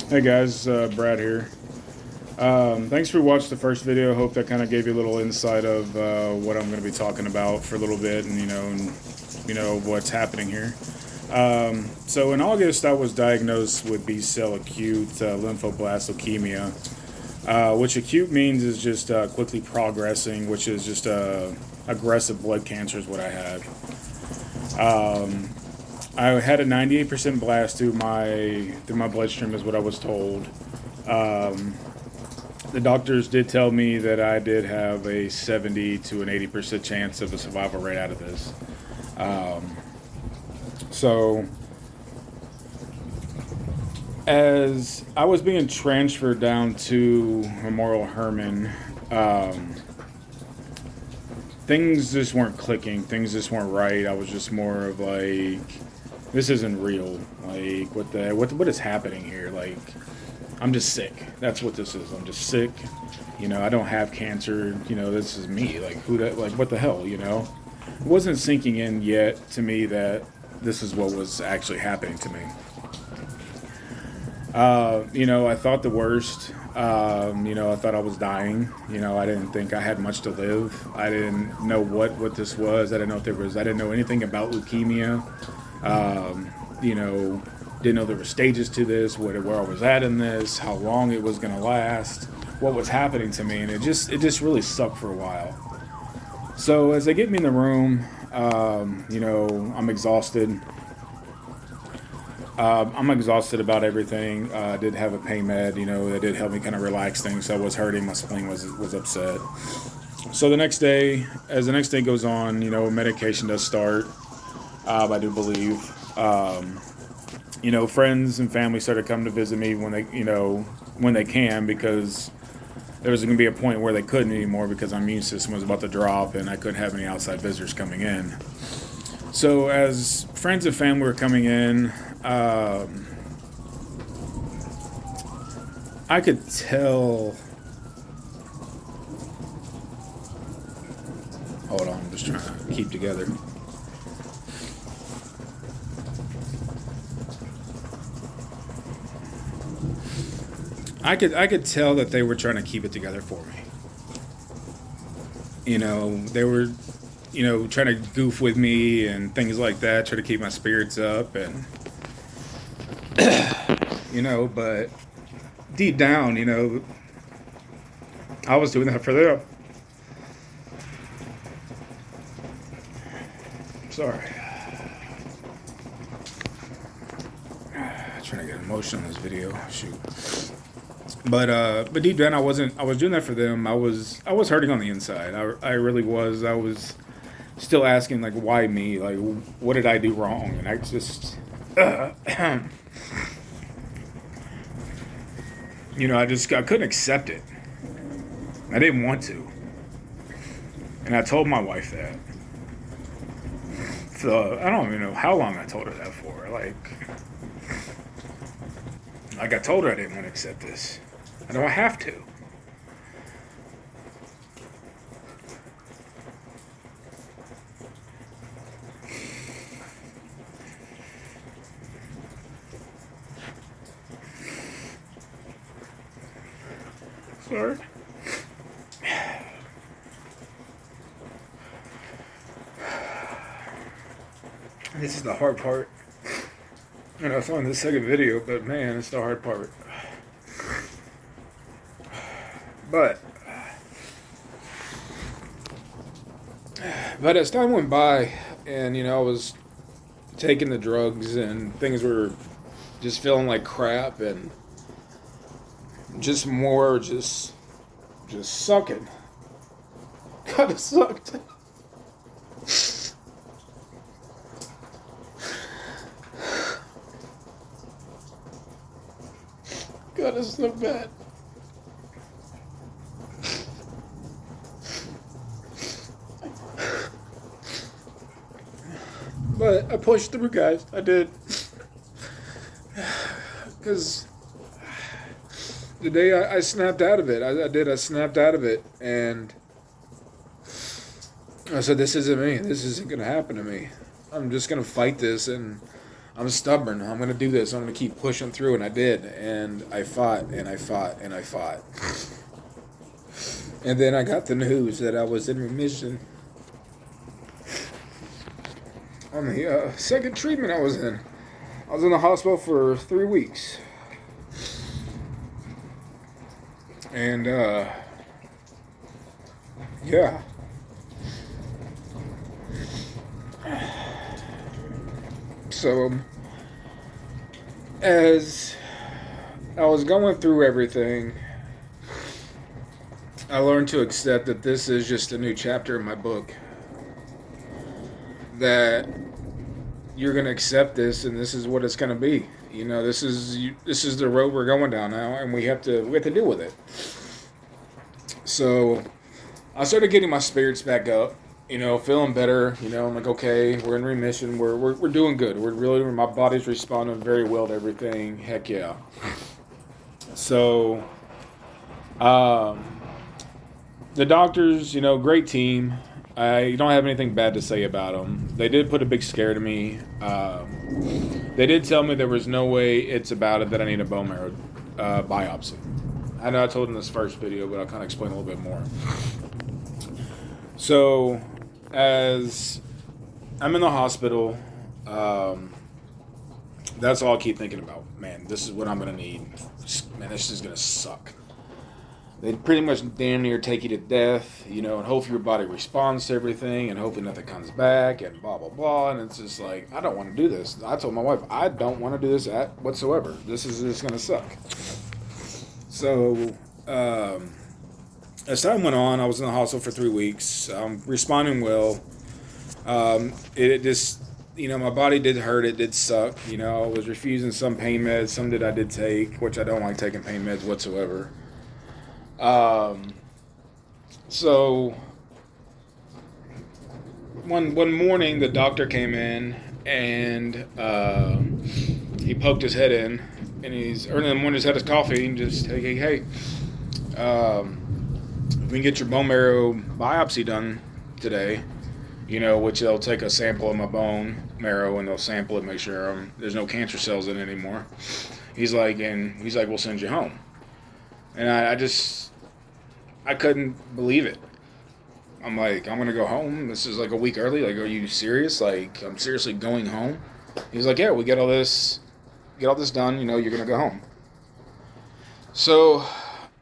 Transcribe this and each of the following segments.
Hey guys, Brad here. Thanks for watching the first video. Hope that kind of gave you a little insight of what I'm going to be talking about for a little bit, and what's happening here. So in August, I was diagnosed with B-cell acute lymphoblastic leukemia, which acute means is just quickly progressing, which is just aggressive blood cancer is what I had. I had a 98% blast through my bloodstream, is what I was told. The doctors did tell me that I did have a 70 to an 80% chance of a survival rate out of this. So, as I was being transferred down to Memorial Hermann, things just weren't clicking. Things just weren't right. I was just more of like, this isn't real. Like, what is happening here? Like, I'm just sick. That's what this is. I'm just sick. I don't have cancer. This is me. Like, what the hell? It wasn't sinking in yet to me that this is what was actually happening to me. I thought the worst. I thought I was dying. I didn't think I had much to live. I didn't know what this was. I didn't know anything about leukemia. Didn't know there were stages to this, where I was at in this, how long it was going to last, what was happening to me, and it just really sucked for a while. So as they get me in the room, I'm exhausted. I'm exhausted about everything. I did have a pain med, that did help me kind of relax things. So I was hurting, my spleen was upset. So as the next day goes on, medication does start. I do believe. Friends and family started coming to visit me when they can, because there was going to be a point where they couldn't anymore because my immune system was about to drop and I couldn't have any outside visitors coming in. So as friends and family were coming in, I could tell. Hold on, I'm just trying to keep together. I could tell that they were trying to keep it together for me. They were, trying to goof with me and things like that, try to keep my spirits up, and but deep down, I was doing that for them. Sorry. Trying to get emotional in this video. Shoot. But deep down, I was doing that for them. I was hurting on the inside. I really was. I was still asking, like, why me? Like, what did I do wrong? And I just, I couldn't accept it. I didn't want to. And I told my wife that. So I don't even know how long I told her that for. Like I told her I didn't want to accept this. I know I have to. Sorry. This is the hard part. It's on the second video, but man, it's the hard part. But as time went by, and I was taking the drugs, and things were just feeling like crap, and just sucking. God, it sucked. God, it's so bad. But I pushed through, guys. I did. Because the day I snapped out of it, I snapped out of it. And I said, this isn't me. This isn't going to happen to me. I'm just going to fight this. And I'm stubborn. I'm going to do this. I'm going to keep pushing through. And I did. And I fought and I fought and I fought. And then I got the news that I was in remission on the second treatment I was in. I was in the hospital for 3 weeks. And, yeah. So, as I was going through everything, I learned to accept that this is just a new chapter in my book. That you're going to accept this, and this is what it's going to be. You know, this is the road we're going down now, and we have to deal with it. So, I started getting my spirits back up. You know, feeling better. You know, I'm like, okay, we're in remission. We're doing good. My body's responding very well to everything. Heck yeah. So, the doctors, you know, great team. I don't have anything bad to say about them. They did put a big scare to me. They did tell me there was no way it's about it that I need a bone marrow biopsy. I know I told in this first video, but I'll kind of explain a little bit more. So, as I'm in the hospital, that's all I keep thinking about. Man, this is what I'm going to need. Man, this is going to suck. They pretty much damn near take you to death, you know, and hope your body responds to everything, and hoping nothing comes back, and blah, blah, blah. And it's just like, I don't want to do this. I told my wife, I don't want to do this whatsoever. This is just going to suck. So, as time went on, I was in the hospital for 3 weeks. I'm responding well. It just, you know, my body did hurt. It did suck. You know, I was refusing some pain meds. Some that I did take, which I don't like taking pain meds whatsoever. So one morning the doctor came in and he poked his head in, and he's early in the morning, just had his coffee and just hey, if we can get your bone marrow biopsy done today, you know, which they'll take a sample of my bone marrow and they'll sample it, make sure there's no cancer cells in it anymore. He's like, we'll send you home. And I couldn't believe it. I'm like, I'm going to go home. This is like a week early. Like, are you serious? Like, I'm seriously going home? He's like, yeah, we get all this done. You know, you're going to go home. So,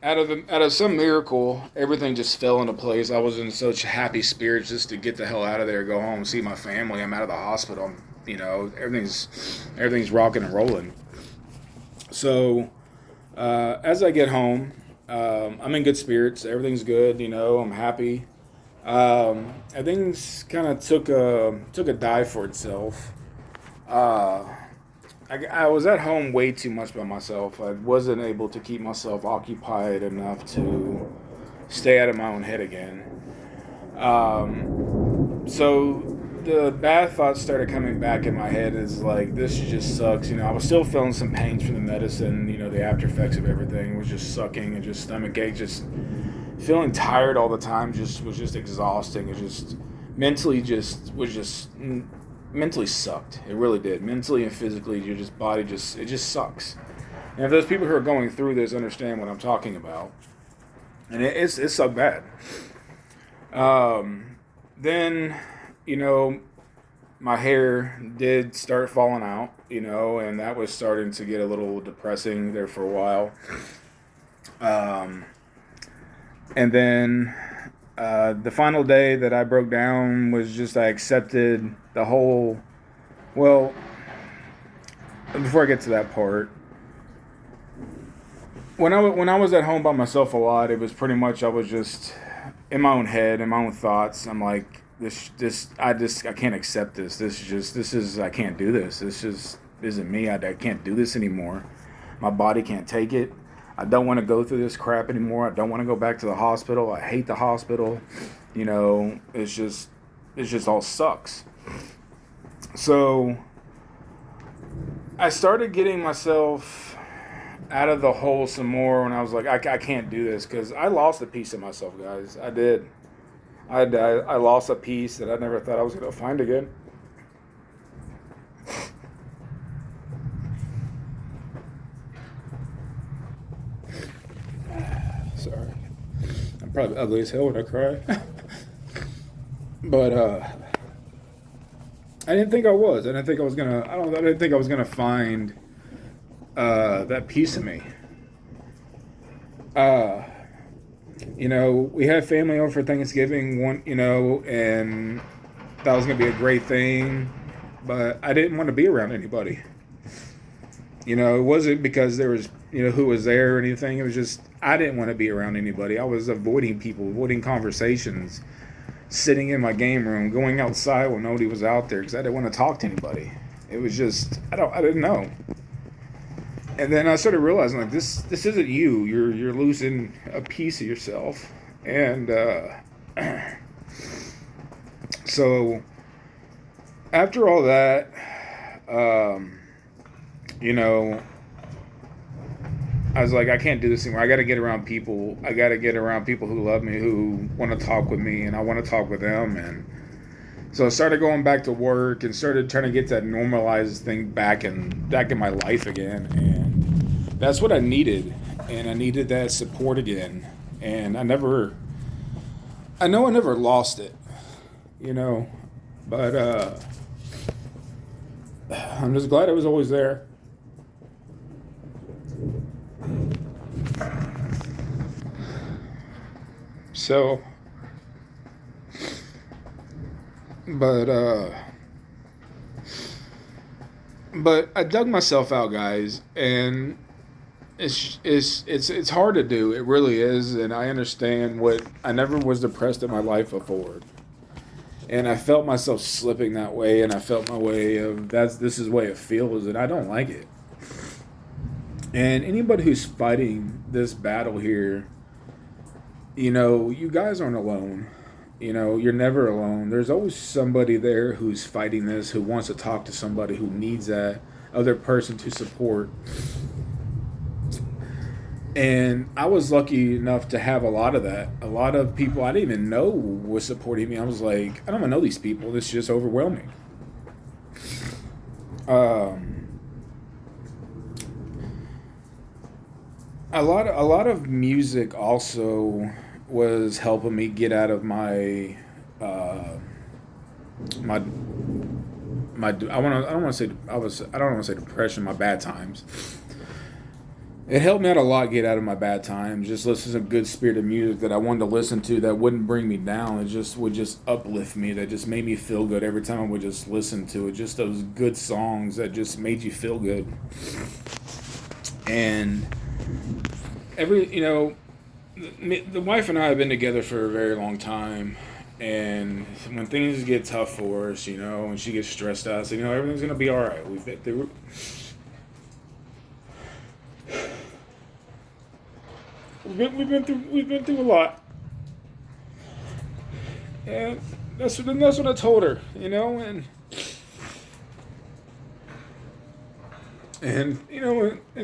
out of some miracle, everything just fell into place. I was in such happy spirits just to get the hell out of there, go home, see my family. I'm out of the hospital. You know, everything's rocking and rolling. So, as I get home, I'm in good spirits. Everything's good. You know, I'm happy. Things kind of took a dive for itself. I was at home way too much by myself. I wasn't able to keep myself occupied enough to stay out of my own head again. So the bad thoughts started coming back in my head. Is like, this just sucks. You know, I was still feeling some pains from the medicine. You know, the after effects of everything was just sucking, and just stomach ache, just feeling tired all the time. Was just exhausting. It just mentally sucked. It really did. Mentally and physically, it just sucks. And if those people who are going through this understand what I'm talking about, and it sucked bad. Then, you know, my hair did start falling out, you know, and that was starting to get a little depressing there for a while. And then the final day that I broke down was just I accepted the whole. Well, before I get to that part, when I was at home by myself a lot, it was pretty much I was just in my own head, in my own thoughts. I'm like, I can't accept this. I can't do this. This just isn't me. I can't do this anymore. My body can't take it. I don't want to go through this crap anymore. I don't want to go back to the hospital. I hate the hospital. You know, it's just all sucks. So I started getting myself out of the hole some more when I was like, I can't do this, because I lost a piece of myself, guys. I did. I lost a piece that I never thought I was going to find again. Sorry. I'm probably ugly as hell when I cry. But I didn't think I was. I didn't think I was gonna. I didn't think I was gonna find that piece of me. You know, we had family over for Thanksgiving and that was gonna be a great thing, but I didn't want to be around anybody. You know, it wasn't because there was, who was there or anything. It was just, I didn't want to be around anybody. I was avoiding people, avoiding conversations, sitting in my game room, going outside when nobody was out there because I didn't want to talk to anybody. It was just, I didn't know. And then I started realizing, like, this isn't you. You're losing a piece of yourself. And so after all that, I was like, I can't do this anymore. I got to get around people. I got to get around people who love me, who want to talk with me, and I want to talk with them. And so I started going back to work and started trying to get that normalized thing back in my life again. And that's what I needed. And I needed that support again. And I know I never lost it, but I'm just glad it was always there. So, but I dug myself out, guys, and it's hard to do. It really is, and I understand I never was depressed in my life before, and I felt myself slipping that way, and I felt my way of this is the way it feels, and I don't like it. And anybody who's fighting this battle here, you guys aren't alone. You're never alone. There's always somebody there who's fighting this, who wants to talk to somebody, who needs that other person to support. And I was lucky enough to have a lot of that. A lot of people I didn't even know was supporting me. I was like, I don't even know these people. It's just overwhelming. A lot of music also was helping me get out of my I don't want to say depression, my bad times. It helped me out a lot get out of my bad times. Just listen to good spirited music that I wanted to listen to that wouldn't bring me down. It just would just uplift me. That just made me feel good every time I would just listen to it. Just those good songs that just made you feel good. And the wife and I have been together for a very long time. And when things get tough for us, and she gets stressed out, I say, everything's going to be all right. We've been through We've been through a lot, and that's what I told her, and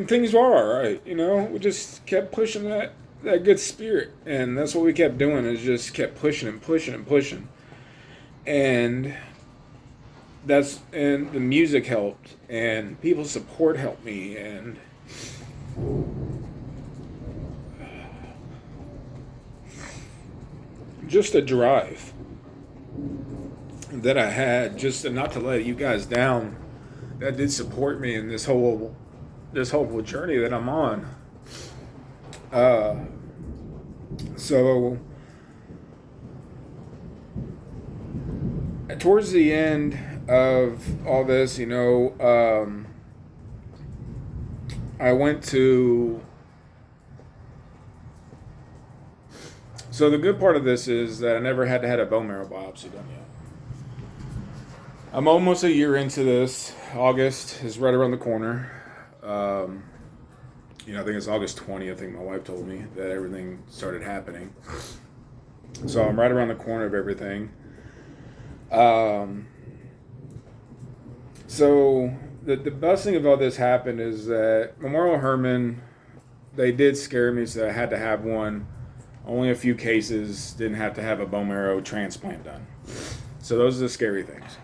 things were all right, We just kept pushing that good spirit, and that's what we kept doing. Is just kept pushing and pushing and pushing, and the music helped, and people's support helped me, and just a drive that I had, just not to let you guys down, that did support me in this whole journey that I'm on. So towards the end of all this, I went to. So the good part of this is that I never had to have a bone marrow biopsy done yet. I'm almost a year into this. August is right around the corner. I think it's August 20th. I think my wife told me that everything started happening. So I'm right around the corner of everything. So the best thing about this happened is that Memorial Hermann, they did scare me, so I had to have one. Only a few cases didn't have to have a bone marrow transplant done. So those are the scary things.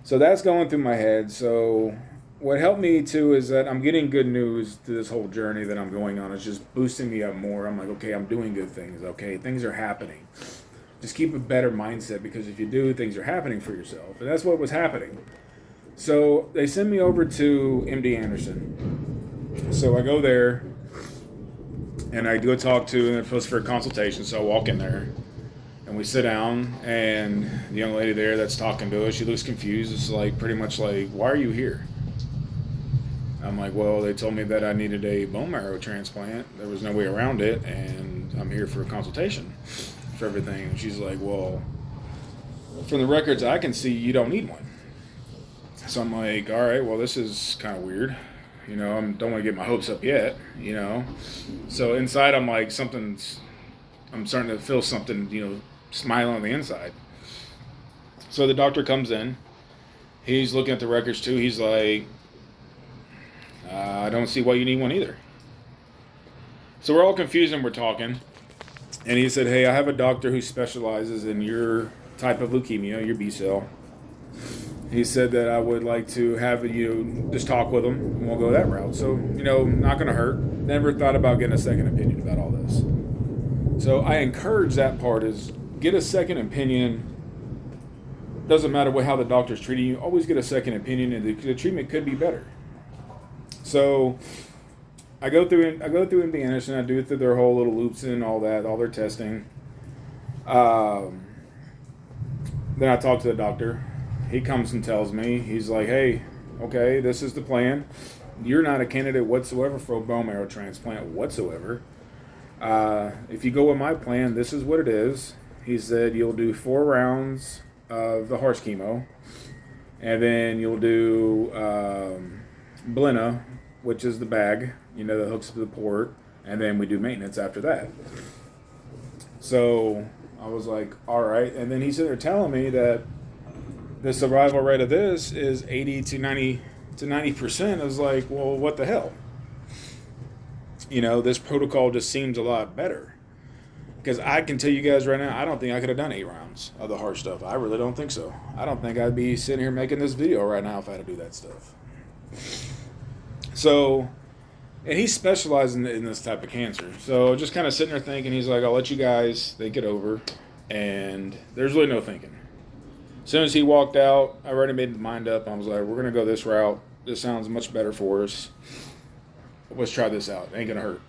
So that's going through my head. So what helped me too is that I'm getting good news to this whole journey that I'm going on. It's just boosting me up more. I'm like, okay, I'm doing good things. Okay, things are happening. Just keep a better mindset, because if you do, things are happening for yourself. And that's what was happening. So they send me over to MD Anderson. So I go there and I go talk to, and it's supposed for a consultation. So I walk in there and we sit down, and the young lady there that's talking to us, she looks confused. It's like pretty much like, why are you here? I'm like, well, they told me that I needed a bone marrow transplant. There was no way around it, and I'm here for a consultation for everything. And she's like, well, from the records I can see, you don't need one. So I'm like, all right, well, this is kind of weird. You know, I don't want to get my hopes up yet, you know. So inside, I'm like, I'm starting to feel something, you know, smile on the inside. So the doctor comes in. He's looking at the records too. He's like, I don't see why you need one either. So we're all confused and we're talking. And he said, hey, I have a doctor who specializes in your type of leukemia, your B cell. He said that I would like to have you just talk with him, and we'll go that route. So, you know, not going to hurt. Never thought about getting a second opinion about all this. So I encourage that part, is get a second opinion. Doesn't matter how the doctor's treating you. Always get a second opinion, and the treatment could be better. So I go through MD Anderson. I do it through their whole little loops and all that, all their testing. Then I talk to the doctor. He comes and tells me, he's like, hey, okay, this is the plan. You're not a candidate whatsoever for a bone marrow transplant whatsoever. If you go with my plan, this is what it is. He said you'll do 4 rounds of the harsh chemo, and then you'll do Blina, which is the bag, you know, that hooks to the port, and then we do maintenance after that. So I was like, all right. And then he's there telling me that the survival rate of this is 80 to 90%. I was like, well, what the hell? You know, this protocol just seems a lot better. Because I can tell you guys right now, I don't think I could have done 8 rounds of the hard stuff. I really don't think so. I don't think I'd be sitting here making this video right now if I had to do that stuff. So, and he specializes in this type of cancer. So just kind of sitting there thinking, he's like, I'll let you guys think it over. And there's really no thinking. As soon as he walked out, I already made my mind up. I was like, we're going to go this route. This sounds much better for us. Let's try this out. It ain't going to hurt.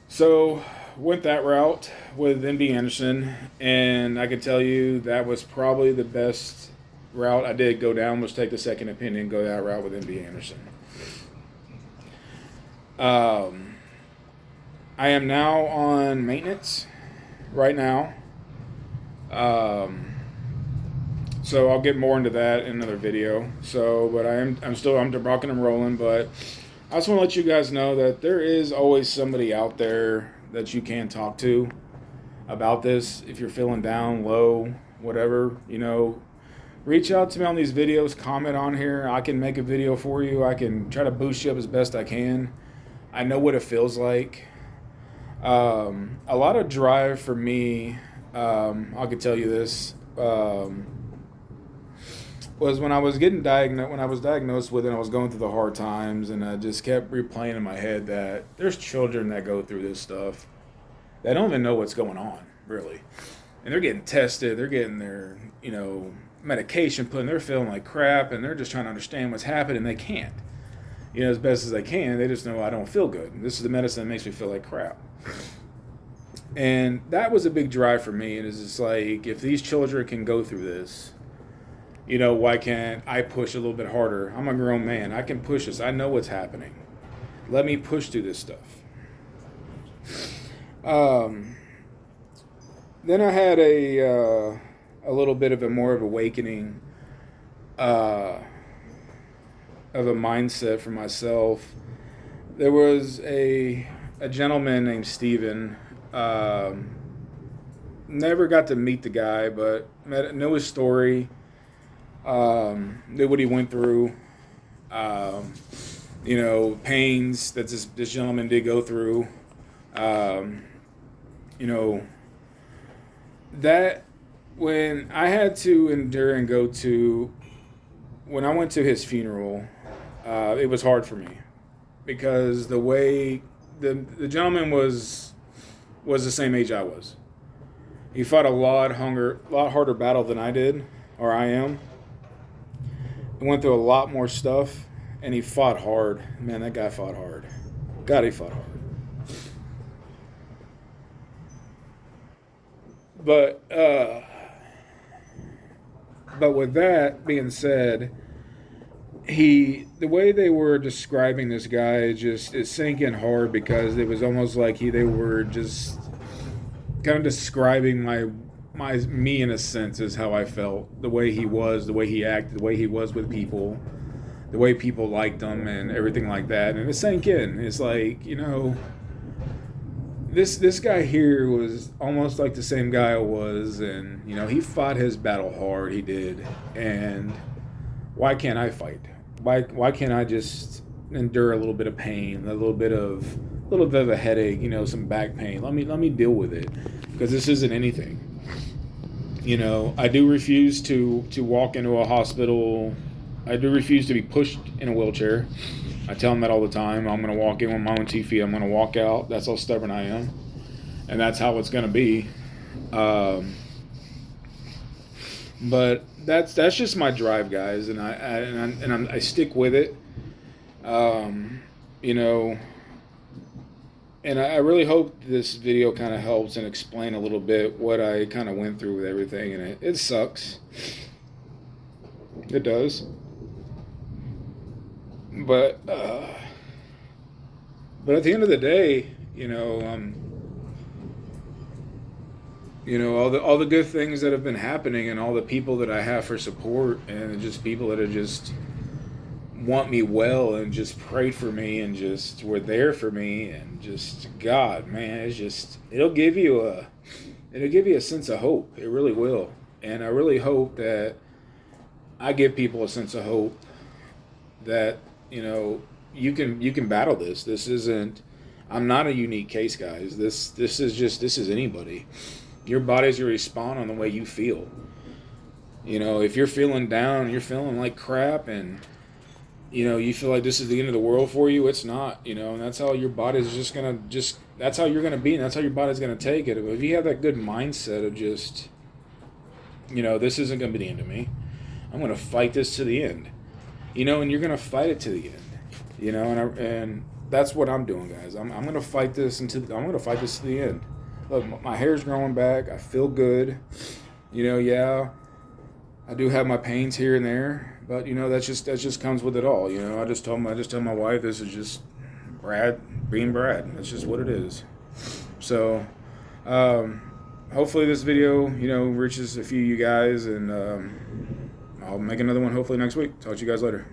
So went that route with MD Anderson, and I can tell you that was probably the best route I did go down, was take the second opinion, go that route with MD Anderson. I am now on maintenance right now. So I'll get more into that in another video. So, but I'm rocking and rolling, but I just want to let you guys know that there is always somebody out there that you can talk to about this. If you're feeling down, low, whatever, you know, reach out to me on these videos, comment on here. I can make a video for you. I can try to boost you up as best I can. I know what it feels like. A lot of drive for me, I could tell you this, was when I was diagnosed with it, I was going through the hard times, and I just kept replaying in my head that there's children that go through this stuff that don't even know what's going on, really. And they're getting tested, they're getting their, you know, medication put in, they're feeling like crap, and they're just trying to understand what's happening, and they can't. You know, as best as they can, they just know, I don't feel good. This is the medicine that makes me feel like crap. And that was a big drive for me. And it's just like, if these children can go through this, you know, why can't I push a little bit harder? I'm a grown man. I can push this. I know what's happening. Let me push through this stuff. Then I had a little bit of a more of awakening of a mindset for myself. There was a gentleman named Steven. Never got to meet the guy, but knew his story. Knew what he went through. You know, pains that this gentleman did go through. You know, that when I had to endure and go to, when I went to his funeral, it was hard for me because the way the gentleman was the same age I was. He fought a lot harder battle than I did, or I am. He went through a lot more stuff, and he fought hard. Man, that guy fought hard. God, he fought hard. But with that being said, the way they were describing this guy it sank in hard because it was almost like they were just kind of describing me in a sense is how I felt. The way he was, the way he acted, the way he was with people, the way people liked him and everything like that. And it sank in. It's like, this guy here was almost like the same guy I was, and he fought his battle hard. He did. And why can't I fight? Why can't I just endure a little bit of pain, a little bit of a headache, some back pain? Let me deal with it, because this isn't anything. I do refuse to walk into a hospital. I do refuse to be pushed in a wheelchair. I tell them that all the time. I'm going to walk in with my own 2 feet. I'm going to walk out. That's how stubborn I am, and that's how it's going to be. But that's just my drive, guys, and I stick with it. And I really hope this video kind of helps and explain a little bit what I kind of went through with everything, and it sucks. It does. But at the end of the day, all the good things that have been happening, and all the people that I have for support, and just people that are just want me well and just prayed for me and just were there for me, and just God, man, it'll give you a sense of hope. It really will. And I really hope that I give people a sense of hope that you can battle this. This isn't. I'm not a unique case, guys. This is anybody. Your body's gonna respond on the way you feel. If you're feeling down, you're feeling like crap, and you feel like this is the end of the world for you, it's not. And that's how your body's that's how you're gonna be, and that's how your body's gonna take it. But if you have that good mindset of just, this isn't gonna be the end of me. I'm gonna fight this to the end. And you're gonna fight it to the end. And that's what I'm doing, guys. I'm gonna fight this to the end. Look, my hair's growing back. I feel good. Yeah, I do have my pains here and there, but that just comes with it all. I just tell my wife this is just Brad being Brad. That's just what it is. So, hopefully this video reaches a few of you guys, and I'll make another one hopefully next week. Talk to you guys later.